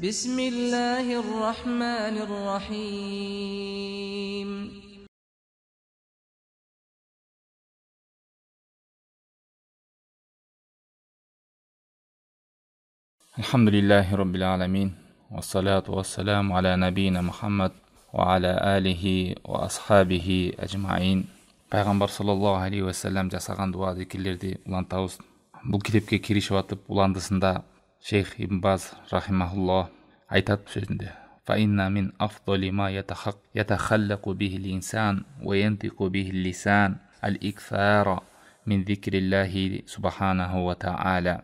بسم الله الرحمن الرحيم Elhamdülillahi Rabbil alemin. Ve salatu ve selamu ala nebine Muhammed ve ala alihi ve ashabihi ecmain. Peygamber sallallahu aleyhi ve sellem jasagan dua zikirlerdi ulantabız. Bu kitepke kirişip atıp ulandısında Şeyh İbn Baz rahimahullah aytat sözünde. فَإِنَّ مِنْ أَفْضَلِ مَا يَتَخَلَّقُ بِهِ الْإِنسَانِ وَيَنْتِقُ بِهِ اللِّسَانِ الْإِكْثَارَ مِنْ ذِكْرِ اللّٰهِ سُبْحَانَهُ وَتَعَالَى.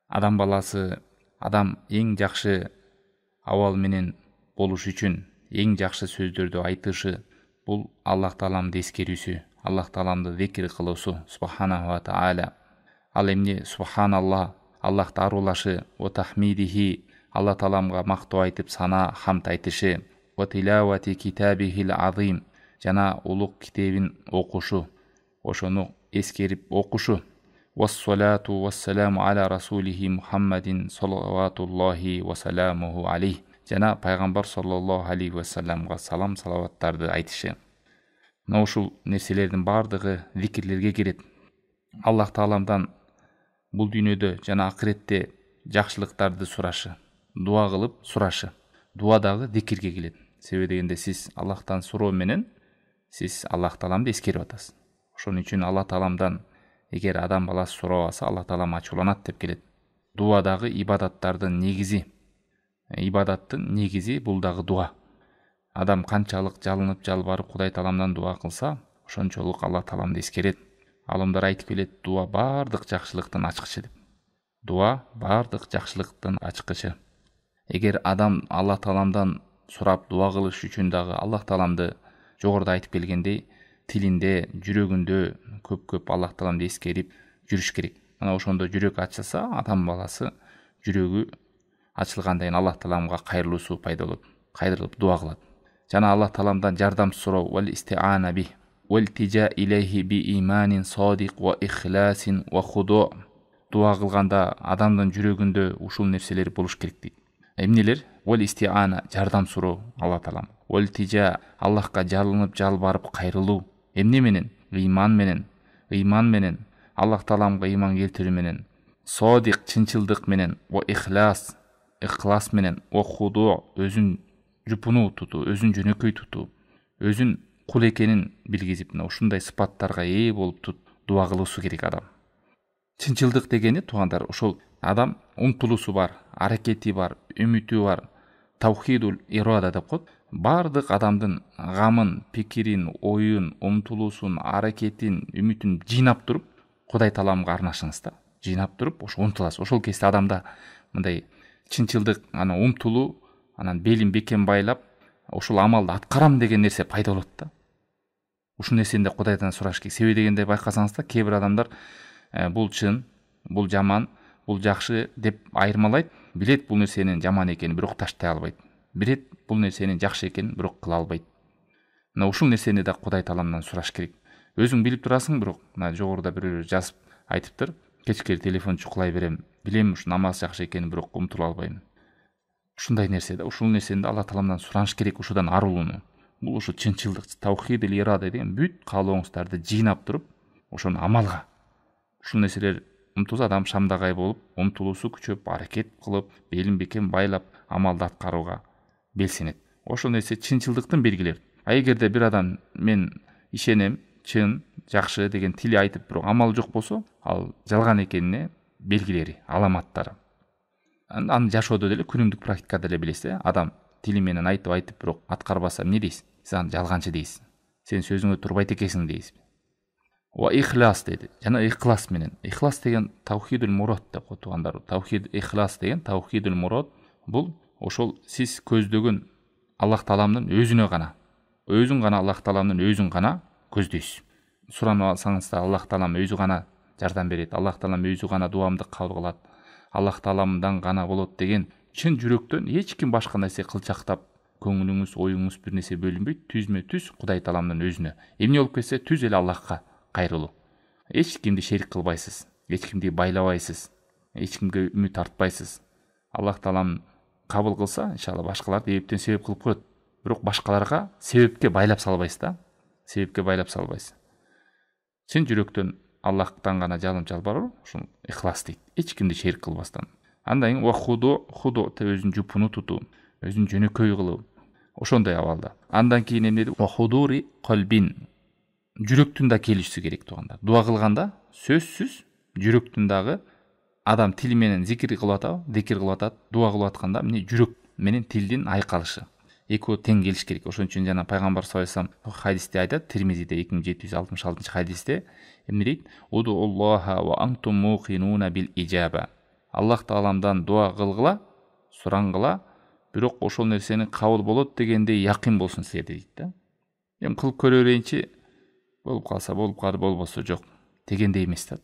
Адам баласы, адам ең жақшы авал менен болуш үчүн ең жақшы сөздөрдү айтышы, бул Аллах Тааламды эскерүүсү, Аллах Тааламды зикир кылуусу, субханаху ва тааля. Ал эмне субханаллах, Аллахты арулашы, ва тахмидихи, Аллах Тааламга мактоо айтып сана хамд айтышы, ва тилавати китабихил азим, жана улук китебин окушу, ошону эскерип окушу. والصلاة والسلام على رسوله محمد صلوات الله وسلامه عليه. Жана пайгамбар саллаллаху алейхи ва салламга салам салаваттарды айтышы. Мына ушул нерселердин бардыгы зикирлерге кирет. Аллах Тааламдан бул дүйнөдө жана акыретте жакшылыктарды сурашы, дуа кылып сурашы. Дуа дагы зикирге келет. Себеби дегенде сиз Аллахтан суроо менен сиз Аллах Тааламды эскерип атасыз. Ошон үчүн Аллах Тааламдан эгер адам баласы сурабаса, Аллах Таалам ачууланат деп келет. Дуа дагы ибадаттардын негизи. Ибадаттын негизи бул дагы дуа. Адам канчалык жалынып жалбарып Кудай Тааламдан дуа кылса, ошончолук Аллах Тааламды эскерет. Алымдар айтып келет, дуа бардык жакшылыктын ачкычы деп. Дуа бардык жакшылыктын ачкычы. Эгер адам Аллах Тааламдан сурап дуа кылыш үчүн дагы Аллах Тааламды жогоруда айтып келгендей тилинде, жүрөгүндө көп Аллах Тааламды эскерип жүрүш керек. Мына ошондо жүрөк ачылса, адам баласы жүрөгү ачылгандан Аллах Тааламга кайрылуусу пайда болот. Кайрылып дуа кылат. Жана Аллах Тааламдан жардам суроо, вал истиана би, вал тижа илейхи би иманин садик ва ихласин ва худо. Дуа кылганда адамдын жүрөгүндө ушул нерселер болуш керек дейт. Эмнелер? Вал истиана, жардам суроо Аллах Таалам. Вал тижа, Аллахка жалынып жалбарып кайрылуу. Эмне менен? Ыйман менен, Аллах Тааламга ыйман келтирүү менен, садик, чынчылдык менен, ва ихлас менен, ва худо, өзүн жупунуу тутуу, өзүн жөнөкөй тутуу, өзүн кул экенин билгизип, ушундай сыпаттарга ээ болуп дуа кылуусу керек адам. Чынчылдык дегени туугандар, ошол адам умтулуусу бар, аракети бар, үмүтү бар, таухидул ирада деп коет. Бардык адамдын гамын, пикирин, оюн, умтулуусун, аракетин, үмүтүн жыйнап туруп Кудай Тааламга арнашыңыз да. Жыйнап туруп ошо умтуласыз. Ошол кезде адамда мындай чынчылдык, умтулуу, анан белин бекем байлап, ошол амалды аткарам деген нерсе пайда болот да. Ушул нерсени Кудайдан сураш керек. Себеби дегенде байкасаңыздар, кээ бир адамдар бул чын, бул жаман, бул жакшы деп айырмалайт, билет бул нерсенин жаман экенин, бирок таштай албайт. Билет бул нерсенин жакшы экенин, бирок кыла албайт. Мына ушул нерсени да Кудай Тааламдан сураш керек. Өзүң билип турасың, бирок мына жогоруда бирөө жазып айтыптыр. Кечке телефон чукулай берем. Билем ушу намаз жакшы экенин, бирок умтула албайм. Ушундай нерсе да, ушул нерсени Аллах Тааламдан сураныш керек, ушудан арылууну. Бул ушу чынчылдык, таухидул ирада деген бүт каалооңуздарды жыйнап туруп, ошону амалга. Ушул нерселер умтулса адам шамдагай болуп, умтулуусу күчөп, аракет кылып, белин бекем байлап, амалды аткарууга белсенет. Ошол нерсе чынчылдыктын белгилери. А эгерде бир адам мен ишенем, чын, жакшы деген тили айтып, бирок амал жок болсо, ал жалган экенине белгилери, аламаттары. Аны жашоодо деле күнүмдүк практикада деле билесиз, адам тили менен айтып, бирок аткарбаса эмне дейсиз? Сиз аны жалганчы дейсиз. Сен сөзүңө турбайт экенсиң дейсиз. Ва ихлас деди. Жана ихлас менен. Ихлас деген таухидул мурад деп котугандар. Таухид ихлас деген таухидул мурад бул ошол сиз көздөгөн Аллах Тааламдын өзүнө гана, Аллах Тааламдын өзүн гана көздөйсүз. Суранып алсаңыз да Аллах Таалам өзү гана жардам берет. Аллах Таалам өзү гана дуамды кабыл кылат. Аллах Тааламдан гана болот деген чын жүрөктөн эч ким башка нерсе кылчактап, көңүлүңүз, оюңуз бир нерсе бөлүнбөйт. Түзмө-түз Кудай Тааламдын өзүнө. Эмне болуп кетсе, түз эле Аллахка кайрылуу. Эч кимди шерик кылбайсыз, эч кимди байлабайсыз, эч кимге үмүт артпайсыз. Аллах Таалам кабыл кылса, иншалла башкаларды эптен себеп кылып коет. Бирок башкаларга себепке байлап салбайсыз да. Себепке байлап салбайсыз. Сен жүрөктөн Аллахтан гана жалынып жалбаруу, ушул ихлас дейт. Эч кимди шерик кылбастан. Андан кийин худо өзүнүн жупуну тутуу, өзүн жөнөкөй кылуу. Ошондой абалда. Андан кийин эмне дейт? Худури калбин. Жүрөктүн да келишиси керек туугандар. Дуа кылганда сөзсүз жүрөктүн дагы адам тили менен зикир кылып атат, дуа кылып атканда эмне жүрөк менен тилдин айкалышы. Экөө тең келиш керек. Ошон үчүн жана пайгамбар саллаллаху алейхи вассалам хадисте айтат, Тирмизиде 2766-хадисте эмне дейт? Удуллаха ва антум муқинуна бил ижаба. Аллах тааламдан дуа кылгыла, сурангыла, бирок ошол нерсени кабыл болот дегенде якын болсун силерде дейт да. Эми кылып көрө берейинчи, болуп калса болуп калды, болбосо жок дегендей эмес да.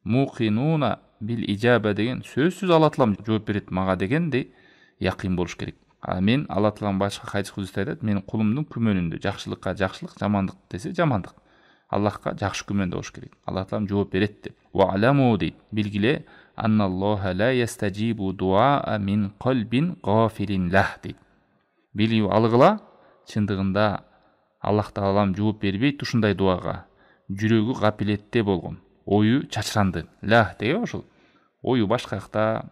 Муқинуна бил ижаба деген сөзсүз Алла таалам жооп берет мага дегендей якын болуш керек. Мен Алла таалам башка хадис кудусте айтат, менин кулумдун күмөнүндө жакшылыкка жакшылык, жамандык десе жамандык. Аллахка жакшы күмөндө болуш керек. Алла таалам жооп берет деп. Ва аламу дейт. Билгиле, анналлаха ла ястажибу дуаа мин қалбин гафилин лах дейт. Билип алгыла, чындыгында Аллах таалам жооп бербейт ушундай дуага. Жүрөгү гапилетте болгон, ою чачыранды. Лах деген ошол. Ою башка жакта,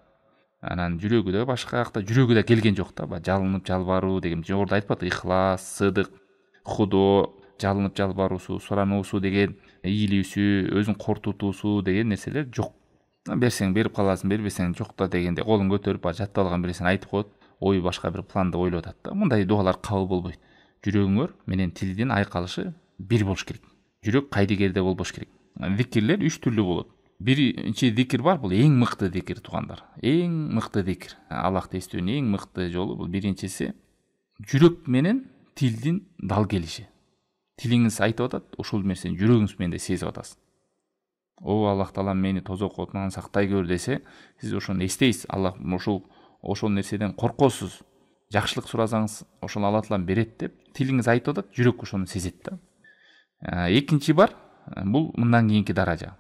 анан жүрөгү да башка жакта, жүрөгү да келген жок да, жалынып жалбаруу деген. Жогоруда айтпады, ихлас, сыдык, худо, жалынып жалбаруусу, сурануусу деген, ийилүүсү, өзүн кортутуусу деген нерселер жок. Берсең берип каласың, бербесең жок да дегенде колун көтөрүп жаттап алган нерсени айтып коет, ой башка бир планды ойлоп атат да. Мындай дуалар кабыл болбойт. Жүрөгүңөр менен тилдин айкалышы бир болуш керек. Жүрөк кайдыгерде болбош керек. Зикирлер 3 түрлүү болот. Биринчи зикир бар, бул эң мыкты зикир туугандар. Эң мыкты зикир. Аллахты эстөөнүн эң мыкты жолу бул биринчиси жүрөк менен тилдин дал келиши. Тилиңиз айтып атат, ошол нерсени жүрөгүңүз менен да сезип атасыз. О Аллах таалам мени тозок отунан сактай көр десе, сиз ошону эстейсиз. Аллах ошол нерседен коркосуз. Жакшылык сурасаңыз, ошол Алла таалам берет деп, тилиңиз айтып атат, жүрөк ошону сезет да. Экинчи бар, бул мындан кийинки даража.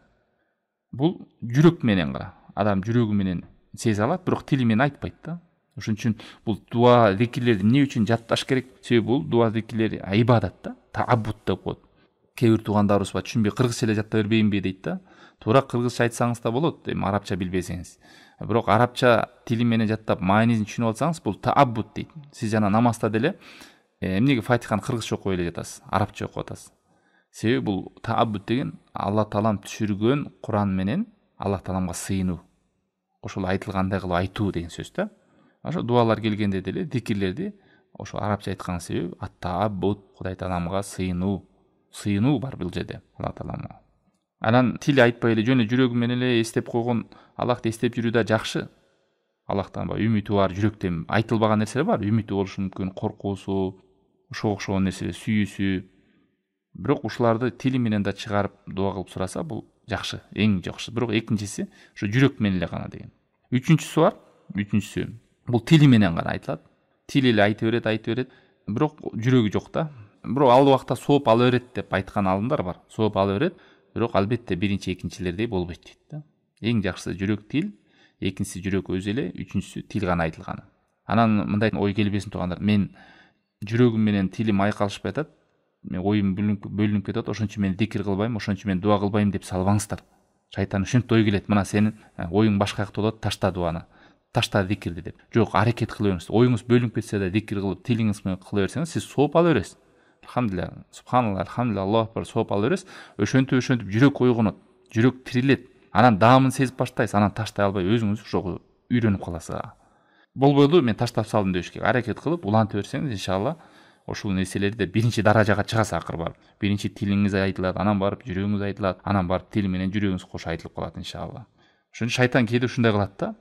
Бул жүрөк менен гана. Адам жүрөгү менен сезе алат, бирок тили менен айтпайт да. Ошон үчүн бул дуа зикирлерди эмне үчүн жатташ керек? Себеби бул дуа зикирлери ибадат да, тааббут деп коет. Кээ бир туугандарыбыз бар, түшүнбөй кыргызча эле жаттап бербейинби дейт да. Туура кыргызча айтсаңыз да болот, эми арабча билбесеңиз. Бирок арабча тили менен жаттап маанисин түшүнүп алсаңыз, бул тааббут дейт. Сиз жана намазда деле эмнеге Фатиханы кыргызча окуй эле жатасыз, арабча окуп атасыз. Себеби бул тааббут деген Алла таалам түшүргөн Куран менен Алла тааламга сыйынуу. Ошол айтылгандай кылып айтуу деген сөз да. Ошо дуалар келгенде деле зикирлерди ошо арабча айткан себеби ат-тааббут, Кудай тааламга сыйынуу бар бул жерде Алла тааламга. Анан тил айтпай эле жөн жүрөгү менен эле эстеп койгон, Аллахты эстеп жүрүү да жакшы. Аллахтан үмүтү бар, жүрөктөн айтылбаган нерселер бар, үмүтү болушу мүмкүн, коркуусу, ошого окшогон нерселер, сүйүүсү. Бирок ушуларды тили менен да чыгарып дуа кылып сураса, бул жакшы, эң жакшы. Бирок экинчиси ушу жүрөк менен эле гана деген. Үчүнчүсү бар. Үчүнчүсү бул тили менен гана айтылат. Тили эле айта берет, бирок жүрөгү жок да. Бирок ал убакта сооп ала берет деп айткан алымдар бар. Сооп ала берет, бирок албетте биринчи, экинчилердей болбойт дейт да. Эң жакшысы жүрөк, тил, экинчиси жүрөк өзү эле, үчүнчүсү тил гана айтылганы. Анан мындай ой келбесин туугандар, мен жүрөгүм менен тилим айкалышпай атат, мен оюм бөлүнүп кетет, ошон үчүн мен зикир кылбайм, ошон үчүн мен дуа кылбайм деп салбаңыздар. Шайтан ушинтип ой келет, мына сенин оюң башка жакта болот, ташта дуаны, ташта зикирди деп. Жок, аракет кыла бериңиз. Оюңуз бөлүнүп кетсе да зикир кылып, тилиңиз менен кыла берсеңиз, сиз сооп ала бересиз. Алхамдулилlah, субханалла, алхамдулилlah, Аллаху акбар сооп ала бересиз. Ошентип жүрөк ойгонот, жүрөк тирилет. Анан даамын сезип баштайсыз, анан таштай албай өзүңүз ошого үйрөнүп каласыз. Болбойду, мен таштап салдым деш керек. Аракет кылып улантып берсеңиз, иншалла, ошол нерселерди биринчи даражага чыгасыз акыр барып. Биринчи тилиңиз айтылат, анан барып жүрөгүңүз айтылат, анан барып тил менен жүрөгүңүз кошо айтылып калат иншалла. Ошон шайтан кээде ушундай кылат да.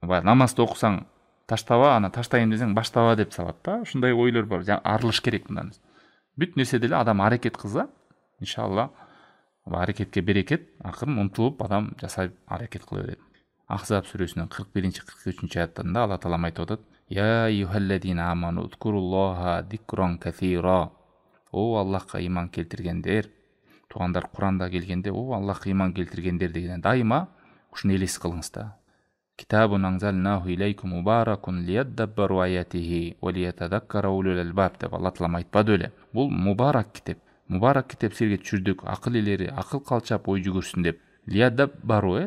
Баягы намазды окусаң, таштаба, анан таштайын десең баштаба деп салат да. Ушундай ойлор бар. Арылыш керек мындан. Бүт нерсе деле адам аракет кылса, иншалла, аракетке берекет, акырын умтулуп адам жасап аракет кыла берет. Ахзаб сүрөсүнүн 41-43 аяттарында Алла таалам айтып атат: "Я айюхаллазина аману узкуруллаха зикран касира." О Аллахка иман келтиргендер, туугандар Куранда келгенде, о Аллахка иман келтиргендер деген дайыма ушуну элес кылыңыз да. Kitabun anzalnahu ilaykum mubarakun liyadabbaru ayatihi wa liyatadhakkara ulul albab деп Алла Таала айтпады эле. Бул мубарак китеп. Мубарак китеп силерге түшүрдүк, акыл элери акыл калчап ой жүгүрсүн деп. Лиядаббару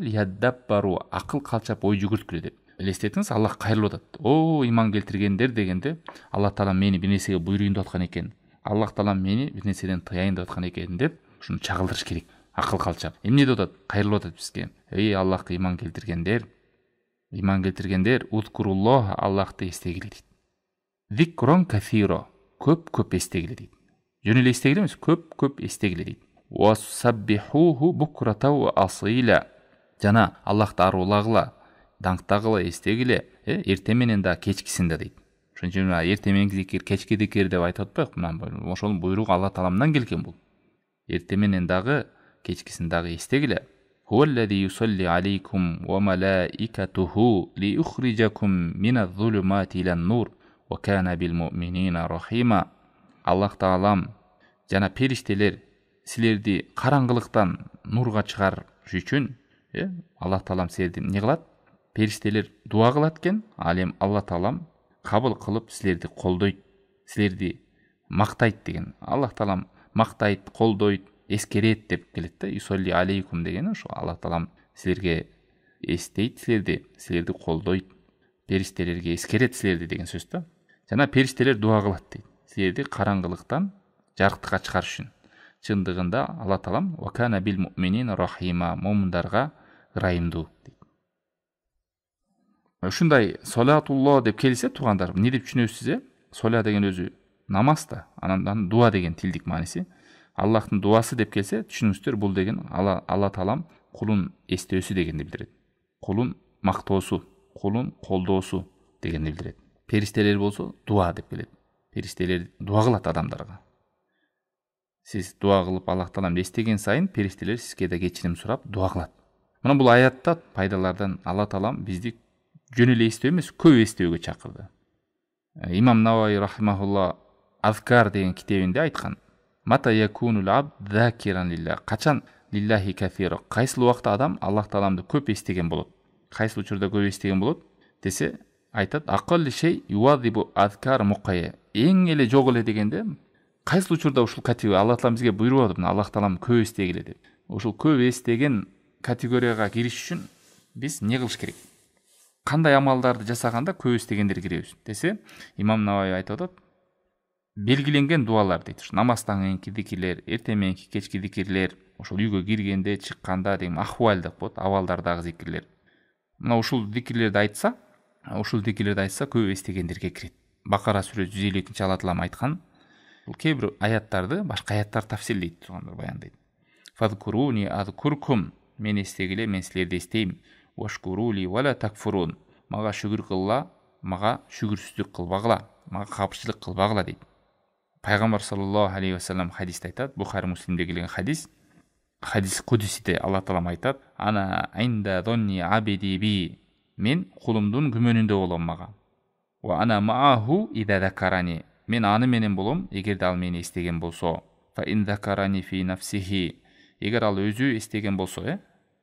акыл калчап ой жүгүрткүлө деп. Элестетиңиз, Аллах кайрылып атат. О, иман келтиргендер дегенде, Алла Таала мени бир нерсеге буйруйун деп аткан экен. Аллах Таала мени бир нерседен тыяйын деп аткан экен деп, ушуну чагылдырыш керек. Акыл калчап. Эмне деп атат? Кайрылып атат бизге. Эй, Аллахка иман келтиргендер, узкуруллоха, Аллахты эстегиле дейт. Зикрон кафиро, көп эстегиле дейт. Жөн эле эстегиле эмес, көп эстегиле дейт. Васаббихуху букрата ва асила. Жана Аллахты арулагыла, даңктагыла, эстегиле, эртең менен да кечкисинде дейт. Ошон үчүн эртең менен зикир, кечки зикир деп айтып атпайбы? Мына ошонун буйругу Алла Тааламдан келген бул. Эртең менен дагы, кечкисин дагы эстегиле. Huwallazi yusalli alaykum wa malaikatuhu liyukhrijakum minadh-dhulumati ilan-nur wa kana bil-mu'minina rahima. Аллах Таалам жана периштелер силерди караңгылыктан нурга чыгарыш үчүн, Аллах Таалам силерди эмне кылат? Периштелер дуа кылат экен, ал эми Алла Таалам кабыл кылып силерди колдойт, силерди мактайт деген. Аллах Таалам мактайт, колдойт, эскерет деп келет да. Юсолли алейкум дегени ошо Аллах Таалам силерге эстейт, силерди колдойт, периштелерге эскерет силерди деген сөз да. Жана периштелер дуа кылат дейт. Силерди караңгылыктан жарыктыкка чыгарыш үчүн. Чындыгында Алла Таалам ва кана бил муъминина рахима, муъминдарга ырайымдуу дейт. Ушундай солатулло деп келсе туугандар, эмне деп түшүнөсүз? Соля деген өзү намаз да, анан дуа деген тилдик мааниси. Аллахтын дуасы деп келсе, түшүнүңүздөр, бул деген Алла Таалам кулун эстөөсү дегенди билдирет. Кулун мактоосу, кулун колдоосу дегенди билдирет. Периштелер болсо дуа деп келет. Периштелер дуа кылат адамдарга. Сиз дуа кылып Аллах Таалам эстеген сайын, периштелер сизге да кечирим сурап дуа кылат. Мына бул аятта пайдалардан Алла Таалам бизди жөн эле эстөө эмес, көп эстөөгө чакырды. Имам Наваи рахимахулла Азкар деген китебинде айткан: Мата якунул абд закиран лиллах. Качан лиллахи кафиро. Кайсыл убакта адам Аллах Тааламды көп эстеген болот? Кайсыл учурда көп эстеген болот десе, айтат: акалли шей ювадибу азкар мукая. Эң эле жок эле дегенде, кайсыл учурда ушул категория Аллах Таалам бизге буйруп атат, Аллах Таалам көп эстегиле деп. Ушул көп эстеген категорияга кириш үчүн биз эмне кылыш керек? Кандай амалдарды жасаганда көп эстегендер киребиз десе, Имам Наваи айтып атат: белгиленген дуалар дейт. Намаздан кийинки зикирлер, эртең мененки кечки зикирлер, ошол үйгө киргенде, чыкканда деген ахвал деп коет, абалдардагы зикирлер. Мына ушул зикирлерди айтса, көп эстегендерге кирет. Бакара сүрө 152-чи Алла Таалам айткан. Бул кээ бир аяттарды башка аяттар тафсирлейт, тургандар баяндайт. Фазкуруни азкуркум. Мен эстегиле, мен силерди эстейм. Вашкурули вала такфурун. Мага шүгүр кылла, мага шүгүрсүздүк кылбагыла, мага капчылык кылбагыла дейт. Пайгамбар саллаллаху алейхи вассалам хадисте айтат, Бухари Муслимде келген хадис кудусиде Алла Таалам айтат: Ана инда донни абиди би. Мен кулумдун күмөнүндө болом мага. Ва ана мааху ида закарани. Мен аны менен болом, эгерде ал мени эстеген болсо. Фа ин закарани фи нафсихи. Эгер ал өзү эстеген болсо,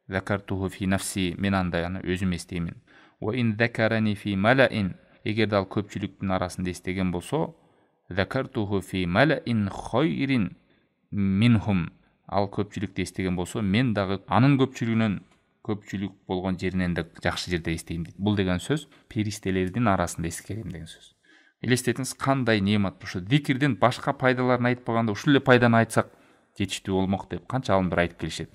закартуху фи нафси, мен анда аны өзүм эстеймин. Ва ин закарани фи малаин. Эгерде ал көпчүлүктүн арасында эстеген болсо, закартуху фи малаин хойрин минхум. Ал көпчүлүктү эстеген болсо, мен дагы анын көпчүлүк болгон жеринен да жакшы жерде эстейм дейт. Бул деген сөз периштелердин арасында эскерем деген сөз. Элестетиңиз, кандай немат. Ушу зикирдин башка пайдаларын айтпаганда ушул эле пайданы айтсак жетиштүү болмок деп канча алымдар айтып келишет.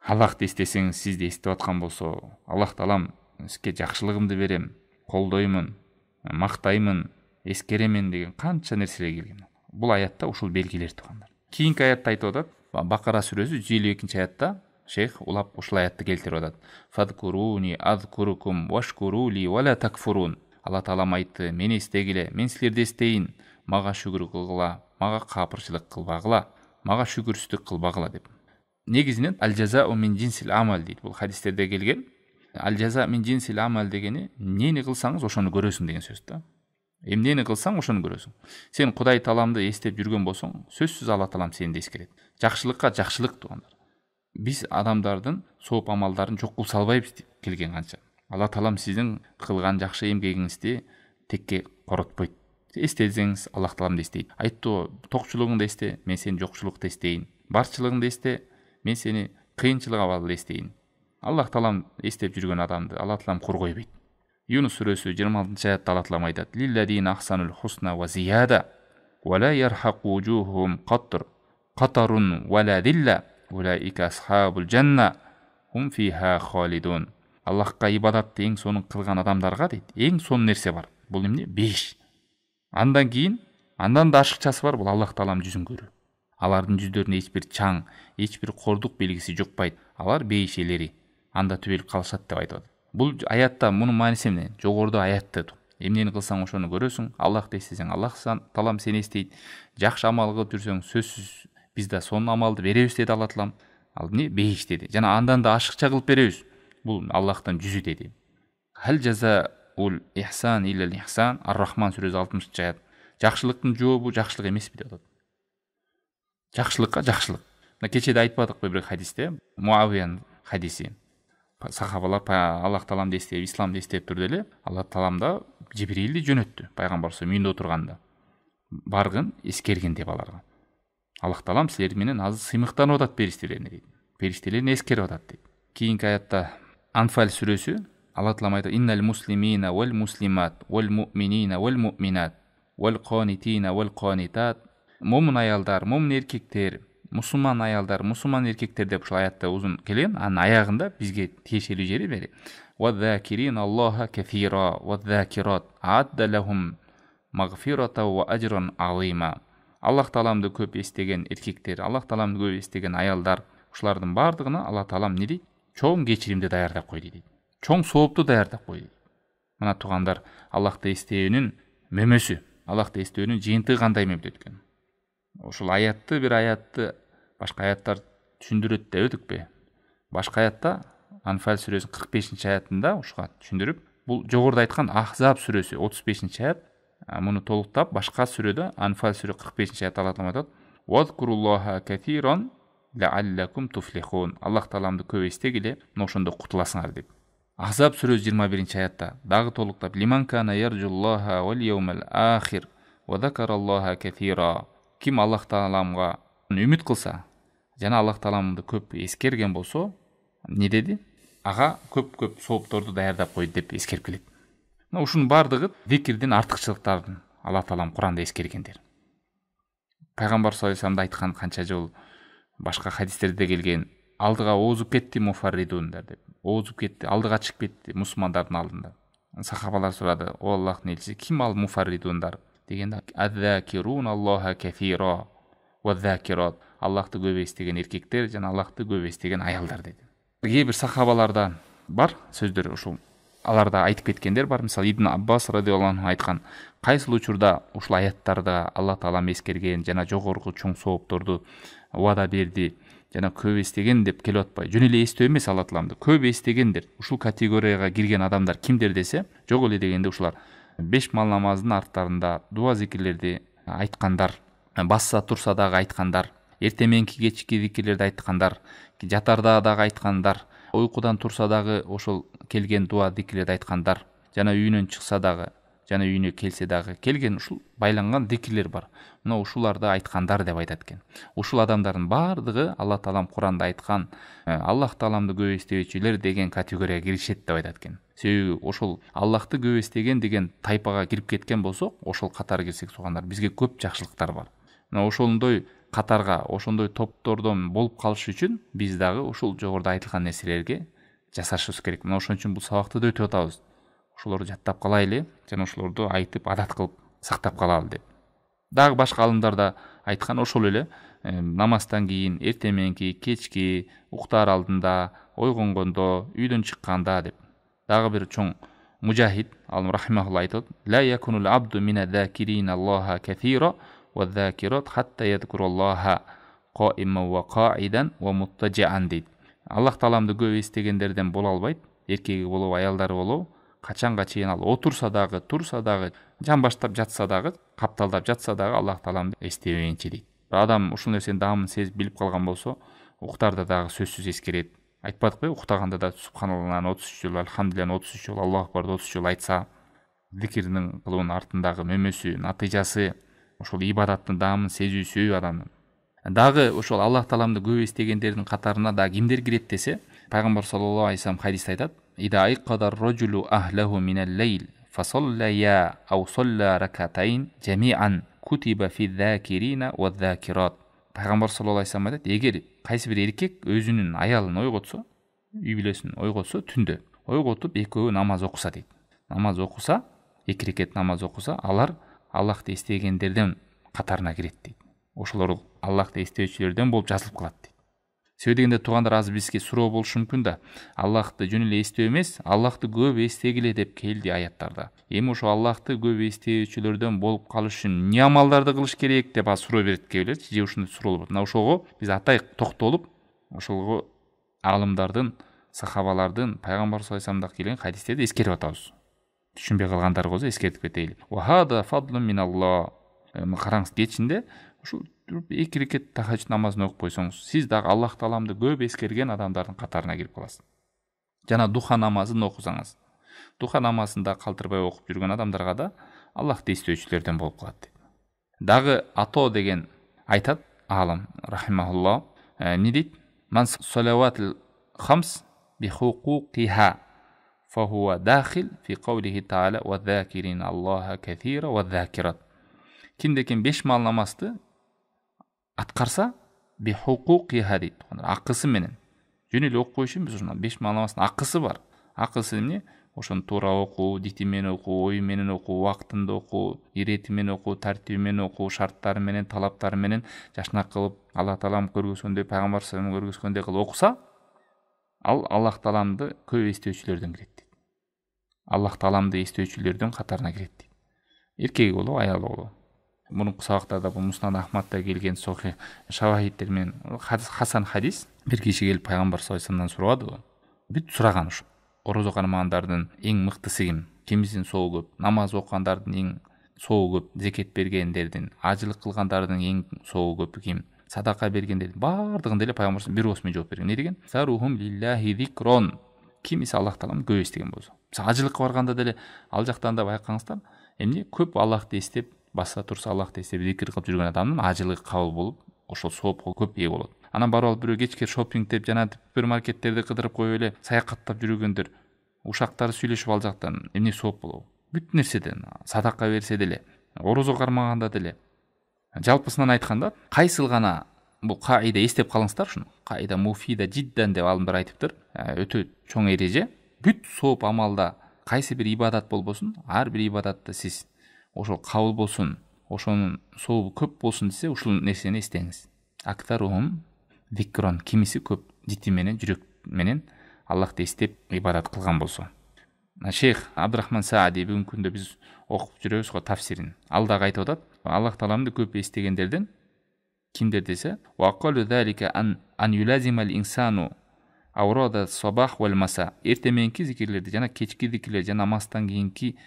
Аллахты эстесең, сизди эстеп аткан болсо, Аллах Таалам сизге жакшылыгымды берем, колдоймун, мактаймын, эскеремин деген канча нерселер келген. Бул аятта ушул белгилер тургандар. Кийинки аятта айтып атат, Бакара сүрөсү 152-чи аятта шейх улап ушул аятты келтирип атат. Фадкуруни азкурукум вашкурули вала такфурун. Алла Таалам айтты: мени эстегиле, мен силерди эстейин, мага шүгүр кылгыла, мага капырчылык кылбагыла, мага шүгүрсүздүк кылбагыла деп. Негизинен аль-жазау мин джинсил амал дейт. Бул хадистерде келген. Аль-жаза мин джинсил амал дегени эмнени кылсаңыз ошону көрөсүң деген сөз да. Эмнени кылсаң ошону көрөсүң. Сен Кудай Тааламды эстеп жүргөн болсоң, сөзсүз Алла Таалам сени да эскерет. Жакшылыкка жакшылык тугандар. Биз адамдардын сооп амалдарын жок кылып салбайбыз деп келген канча. Алла Таалам сіздің қылған жақсы емгегіңізді текке қоротпайды. Істесеңіз, Аллах Таалам істейді. Айтты, тоқшылығыңды істе, мен сені жоқшылықты істейін. Баршылығыңды істе, мен сені қиыншылық абалды істейін. Аллах Таалам істеп жүрген адамды Алла Таалам құр қойбайды. Юнус сүресі 26 аятта Алла Таалам айтады: «Лиллазина ахсанул хусна ва зияда, ва ла ярхақу вужухухум қатарун ва ла дилла, улаика асхабул жанна, хум фиха халидун». Аллахқа ибадатты ең соның қылған адамдарға дейді, ең сон нәрсе бар. Бұл неме? Бейіш. Андан кейін, андан да ашықшасы бар, бұл Аллах Таалам жүзін көру. Алардың жүздеріне ешбір чаң, ешбір қордық белгісі жоқпайды. Алар бейшелері. Анда түбел қалышады деп айтады. Бұл аятта мұның мәнісі не? Жоғарыда аятты. Емнені қылсаң ошоны көресің, Аллахты естесең, Аллах Таалам сені естейді. Жақсы амал қылып жүрсең, сөзсіз біз де соның амалды береміз деді Алла Таалам. Ал не? Бейіш деді. Жана андан да ашықша қылып береміз. Бұл Аллахтан жүзі деді. Хал жаза ул ихсан илл ихсан, Ар-Рахман сүресі 60 аят. Жақшылықтың жообу жақшылық емес бе деп. Жақшылыққа жақшылық. Кечеде айтпадық па бір хадисте, Муавияның хадиси. Сахабалар Аллах Таалам дестеп, ислам дестеп тұрды эле, Алла Таалам да Жибрилди жөнөттү. Пайгамбар үйүндө отурганда. Баргын, эскерген деп аларга. Аллах Таалам силер менен азыр сыймыктанып атат периштелерине дейт. Периштелерин эскерип атат дейт. Кийинки аятта Анфал сүрөсү Алла Таалам айтат: «Иннал муслимина вал муслимат вал муъминина вал муъминат вал қанитина вал қанитат». Момун аялдар, момун эркектер, мусулман аялдар, мусулман эркектер деп ушул аятта узун келген. Анын аягында бизге тиешелүү жери бери. «Ваззакирин Аллаха кафира ваззакират а'адда лахум магфирата ва ажран азима». Аллах Тааламды көп эстеген эркектер, Аллах Тааламды көп эстеген аялдар, ушулардын бардыгына Алла Таалам не дейт? Чоң кечиримди даярдап койду дейт. Чоң соопту даярдап койду. Мына тугандар, Аллахты эстөөнүн мөмөсү, Аллахты эстөөнүн жыйынтыгы кандай мебет экен. Ушул аятты, бир аятты башка аяттар түшүндүрөт деп өтүкпү? Башка аятта Анфал сүрөсүнүн 45 аятында ушуга түшүндүрүп, бул жогоруда айткан Ахзаб сүрөсү 35 аят, муну толуктап башка сүрөдө Анфал сүрө 45 аятта Алла Таалам айтат: «Вазкуруллаха кафиран лааллакум туфлихун». Аллах Тааламды көп эстегиле, ошондо кутуласыңар деп. Ахзаб сүрөсү 21 аятта дагы толуктап: «Лиман кана яржуллаха вал яумал ахир ва закараллаха кафира». Ким Аллах Тааламга үмүт кылса, жана Аллах Тааламды көп эскерген болсо, не деди? Ага көп соопторду даярдап койду деп эскерип келет. Ушунун бардыгы зикирдин артыкчылыктарын Аллах Таалам Куранда эскергендер. Пайгамбар саллаллаху алейхи вассалам айткан канча жол башка хадистерде келген: алдыга оозуп кетти муфарридундар деп. Оозуп кетти, алдыга чыгып кетти мусулмандардын алдында. Сахабалар сурады: "О Аллахтын элчиси, ким ал муфарридундар?" Дегенде: "Аззакирун Аллаха кафира ва закират." Аллахты көп эстеген эркектер жана Аллахты көп эстеген аялдар деди. Кээ бир сахабаларда бар сөздөр, ушул аларда айтып кеткендер бар. Мисалы Ибн Аббас радиаллаху анху айткан: "Кайсыл учурда ушул аяттарда Алла Таалам эскерген жана жогорку чоң соопторду вада берди жана көп эстеген деп келип атпай. Жөн эле эстөө эмес, Алла Тааламды көп эстегендер. Ушул категорияга кирген адамдар кимдер десе, жок эле дегенде ушулар 5 мал намазынын арттарында дуа зикирлерди айткандар, басса турса дагы айткандар, эртең мененки кечки зикирлерди айткандар, жатарда дагы айткандар, уйкудан турса дагы ошол келген дуа зикирлерди айткандар, жана үйүнөн чыкса дагы, жана үйүнө келсе дагы келген ушул байланган зикирлер бар. Мына ушуларды айткандар деп айтат экен. Ушул адамдардын бардыгы Алла Таалам Куранда айткан Аллах Тааламды көп эстөөчүлөр деген категорияга киришет деп айтат экен. Себеби ошол Аллахты көп эстеген деген тайпага кирип кеткен болсок, ошол катары кирсек тугандар, бизге көп жакшылыктар бар. Мына ошондой катарга, ошондой топтордон болуп калыш үчүн биз дагы ушул жогоруда айтылган нерселерге жасашыбыз керек. Мына ошон үчүн бул сабакты да өтүп атабыз. Ошолорду жаттап калайлы жана ошолорду айтып адат кылып сактап калалы деп. Дагы башка алымдар да айткан ошол эле намаздан кийин, эртең мененки, кечки, уктар алдында, ойгонгондо, үйдөн чыкканда деп. Дагы бир чоң мужахид алым рахимахулла айтат: "Ла якунул абду мина закирина Аллаха кафира ва закират хатта ядкураллаха qa'iman ва qa'idan ва muttaji'an" дейт. Аллах Тааламды көп эстегендерден боло албайт, эркеги болобу, аялдары болобу, качанга чейин ал отурса дагы, турса дагы, жамбаштап жатса дагы, капталдап жатса дагы Аллах Тааламды эстебегенчи дейт. Адам ушул нерсенин даамын сезип билип калган болсо, уктарда дагы сөзсүз эскерет, айтпадық па, уктаганда да субханаллахны 33 жолу, альхамдулиллахны 33 жолу, Аллаху акбарды 33 жолу айтса, зикирдин кылуунун артындагы мөмөсү, натыйжасы, ошол ибадаттын даамын сезүүсү адамдын. Дагы ошол Аллах Тааламды көп эстегендердин катарына да кимдер кирет десе, пайгамбар саллаллаху алейхи вассалам хадисте айтат: "Ида айқадар раджулу ахлаху минал лейл фасаллая ау салла ракатайн жамиан кутиба фи закирина ва закират." Пайгамбар саллаллаху алейхи вассалам айтат: эгер кайсы бир эркек өзүнүн аялын ойготсо, үй бүлөсүн ойготсо, түндө ойготуп экөө намаз окуса дейт. Намаз окуса, 2 рекет намаз окуса, алар Аллахты эстегендерден катарына кирет дейт. Ошолор Аллахты эстөөчүлөрдөн болуп жазылып калат дейт. Себеби дегенде туугандар, азыр бизге суроо болушу мүмкүн да. Аллахты жөн эле эстөө эмес, Аллахты көп эстегиле деп келди аяттарда. Эми ошо Аллахты көп эстөөчүлөрдөн болуп калыш үчүн эмне амалдарды кылыш керек деп суроо берет кээбилерчи, же ушундай суроолор бар. Мына ошого биз атайык токтолуп, ошого аалымдардын, сахабалардын, пайгамбар саллаллаху алейхи вассаламдан келген хадистерди эскерип атабыз. Түшүнбөй калгандар болсо эскертип кетейли. Ва хада фадлун миналлах. Караңыз, кечинде ушул 2 рекет тахаджуд намазын окуп койсоңуз, сиз дагы Аллах Тааламды көп эскерген адамдардын катарына кирип каласыз. Жана духа намазын окусаңыз, духа намазында калтырбай окуп жүргөн адамдарга да Аллахты эстөөчүлөрдөн болуп калат дейт. Дагы Ато деген айтат, аалым рахимахуллах, эмне дейт? Ман салаватул хамс би хукукиха фахуа дахил фи каулихи таала ва закирин Аллаха катира ва закират. Кимде-ким 5 мал намазды аткарса, би хукукиха дейт. Акысы менен. Жөн эле окуп коюш эмес, ошондон 5 мал намаздын акысы бар. Акысы эмне? Ошону туура окуу, дити менен окуу, ою менен окуу, убактында окуу, ирети менен окуу, тартиби менен окуу, шарттары менен, талаптары менен жашнак кылып, Аллах Таалам көргөзгөндөй, пайгамбар саллаллаху алейхи вассалам көргөзгөндөй кылып окуса, ал Аллах Тааламды көп эстөөчүлөрдөн кирет дейт. Аллах Тааламды эстөөчүлөрдөн катарына кирет дейт. Эркеги болобу, аялы болобу. Мурунку сабактарда бул Муснад Ахмадда келген сохих шавахидтер менен хасан хадис, бир киши келип пайгамбар саллаллаху алейхи вассаламдан сурады. Бүт сураган ушу. Орозо кармагандардын эң мыктысы ким? Кимисин соо көп? Намаз окугандардын эң соо көп? Зекет бергендердин, ажылык кылгандардын эң соо көп ким? Садака бергендердин бардыгында эле пайгамбар бир осмон жооп берген. Не деген? Сарухум лиллахи зикрон. Кимиси Аллах Таалам көп эстеген болсо. Ажылыкка барганда деле ал жактан да байкаңыздар, эмне көп Аллахты эстеп, баса турса Аллахты эстеп зикир кылып жүргөн адамдын ажылыгы кабыл болуп, ошол соопко көп ээ болот. Анан барып алып бирөө кечке шопингдеп, жана супермаркеттерди кыдырып коюп эле саякаттап жүргөндөр, ушактары сүйлөшүп ал жактан эмне сооп болобу? Бүт нерседен, садака берсе деле, орозо кармаганда деле. Жалпысынан айтканда, кайсыл гана бул каида эстеп калыңыздар ушуну. Каида муфида жиддан деп алымдар айтыптыр. Өтө чоң эреже. Бүт сооп амалда кайсы бир ибадат болбосун, ар бир ибадатта сиз ошол кабыл болсун, ошонун сообу көп болсун десе, ушул нерсени эстеңиз. Актарухум зикрон, кимиси көп жити менен, жүрөк менен Аллахты эстеп ибадат кылган болсо. Шейх Абдурахман Саади бүгүнкү күндө биз окуп жүрөбүз го тафсирин. Ал дагы айтып атат, Аллах Тааламды көп эстегендерден кимдер десе, ва акалу залика ан юлазимал инсану аврада сабах вал маса. Эртең мененки зикирлерди жана кечки зикирлер жана намаздан кийинки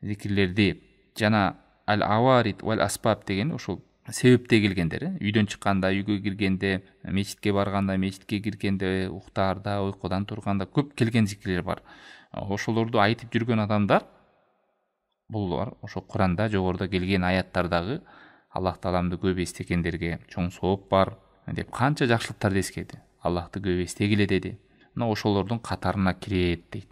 зикирлерди жана ал аварид вал аспаб деген ошол себепте келгендер, үйдөн чыкканда, үйгө киргенде, мечитке барганда, мечитке киргенде, уктаарда, уйкудан турганда көп келген зикирлер бар. Ошолорду айтып жүргөн адамдар булар ошо Куранда жогоруда келген аяттардагы Аллах Тааламды көп эстегендерге чоң сооп бар деп канча жакшылыктарды эскерди. Аллахты көп эстегиле деди. Мына ошолордун катарына кирет дейт.